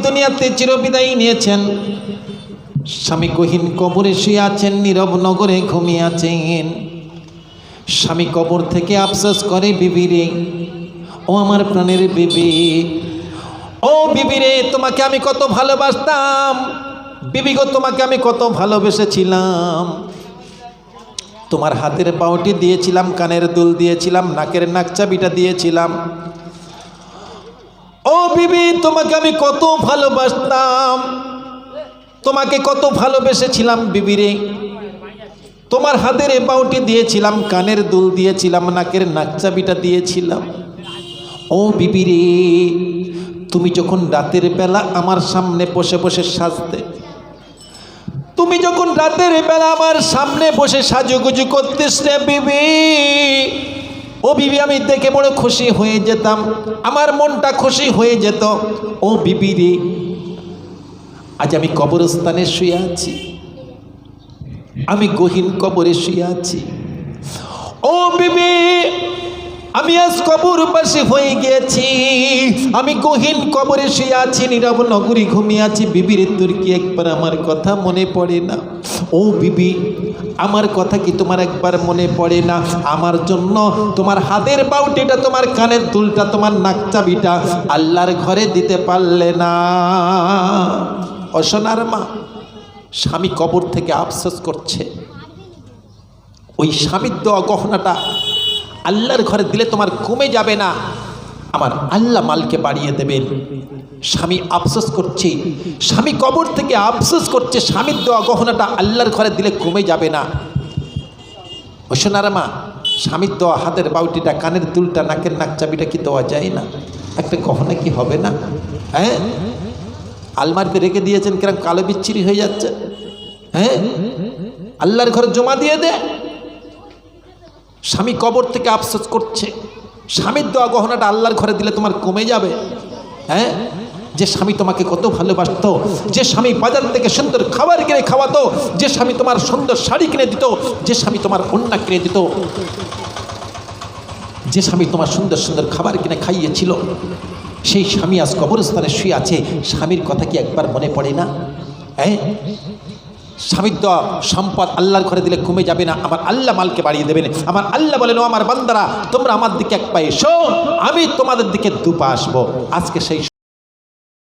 দুনিয়াতে চিরবিদায় নিয়েছেন, স্বামী গহীন কবরে শুয়ে আছেন, নীরব নগরে ঘুমিয়ে আছেন। স্বামী কবর থেকে আফসোস করে, বিবি রে, ও আমার প্রাণের বিবি, ও বিবি রে, তোমাকে আমি কত ভালোবাসতাম, বিবি গো তোমাকে আমি কত ভালোবেসেছিলাম। তোমার হাতের পাউটি দিয়েছিলাম, কানের দুল দিয়েছিলাম, নাকের নাকচাবিটা দিয়েছিলাম। ও বিবি, তোমাকে আমি কত ভালোবাসতাম, তোমাকে কত ভালোবেসেছিলাম বিবি রে। তোমার হাতের পাউটি দিয়েছিলাম, কানের দুল দিয়েছিলাম, নাকের নাকচাবিটা দিয়েছিলাম। ও বিবি রে, তুমি যখন রাতের বেলা আমার সামনে বসে বসে সাজতে, তুমি যখন রাতের বেলা আমার সামনে বসে সাজুগুজু করতিস রে বিবি, ও বিবি, আমি দেখে বড় খুশি হয়ে যেতাম, আমার মনটা খুশি হয়ে যেত। ও বিবি রে, আজ আমি কবরস্থানে শুয়ে আছি, আমি গহীন কবরে শুয়ে আছি। ও বিবি, আমি আজ কবরবাসী হয়ে গিয়েছি, আমি গহীন কবরে শুয়ে আছি, নীরব নগরী ঘুমিয়ে আছি। বিবির তোর কি একবার আমার কথা মনে পড়ে না? ও বিবি, আমার কথা কি তোমার একবার মনে পড়ে না? আমার জন্য তোমার হাতের পাউটিটা, তোমার কানের দুলটা, তোমার নাকচাবিটা আল্লাহর ঘরে দিতে পারলে না? ও সোনার মা, স্বামী কবর থেকে আফসোস করছে, ওই স্বামীর দেওয়া গহনাটা আল্লাহর ঘরে দিলে তোমার কমে যাবে না, আমার আল্লাহ মালকে বাড়িয়ে দেবেন। স্বামী আফসোস করছে, স্বামী কবর থেকে আফসোস করছে, স্বামীর দেওয়া গহনাটা আল্লাহর ঘরে দিলে কমে যাবে না। ও সোনার মা, স্বামীর দেওয়া হাতের বাউটিটা, কানের দুলটা, নাকের নাকচাবিটা কি দেওয়া যায় না? একটা গহনা কি হবে না? হ্যাঁ, আলমারিতে রেখে দিয়েছেন, কিরকম কালো বিচ্ছিরি হয়ে যাচ্ছে। হ্যাঁ, আল্লাহর ঘরে জমা দিয়ে দে। স্বামী কবর থেকে আফসোস করছে, স্বামীর দেওয়া গহনাটা আল্লাহর ঘরে দিলে তোমার কমে যাবে। হ্যাঁ, যে স্বামী তোমাকে কত ভালোবাসতো, যে স্বামী বাজার থেকে সুন্দর খাবার কিনে খাওয়াতো, যে স্বামী তোমার সুন্দর শাড়ি কিনে দিত, যে স্বামী তোমার ওড়না কিনে দিত, যে স্বামী তোমার সুন্দর সুন্দর খাবার কিনে খাইয়েছিল, সেই স্বামী আজ কবরস্থানে শুয়ে আছে। স্বামীর কথা কি একবার মনে পড়ে না? হ্যাঁ, স্বামীর দেওয়া সম্পদ আল্লাহর ঘরে দিলে কমে যাবে না, আমার আল্লাহ মালকে বাড়িয়ে দেবেন। আমার আল্লাহ বলেন, ও আমার বান্দারা, তোমরা আমার দিকে এক পা এসো, আমি তোমাদের দিকে দু পা আসবো। আজকে সেই